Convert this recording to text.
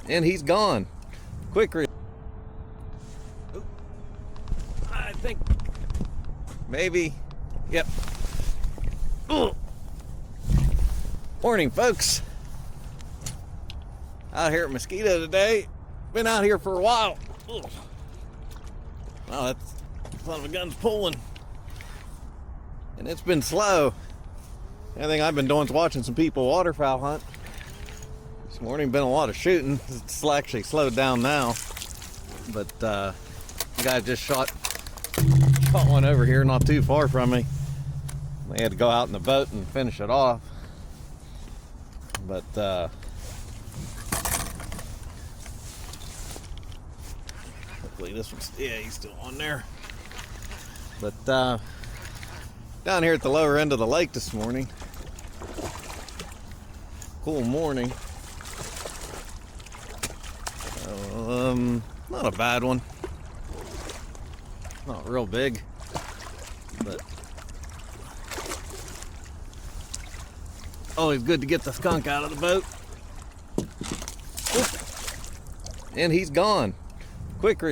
And he's gone. Quick. I think maybe. Yep. Ooh. Morning, folks. Out here at Mosquito today. Been out here for a while. Ooh. Wow, that's son of a gun's pulling. And it's been slow. The only thing I've been doing is watching some people waterfowl hunt. This morning been a lot of shooting. It's actually slowed down now. But the guy just shot one over here not too far from me. They had to go out in the boat and finish it off. But hopefully this one's, yeah, he's still on there. But down here at the lower end of the lake this morning. Cool morning. Not a bad one. Not real big, but always good to get the skunk out of the boat. And he's gone. Quick.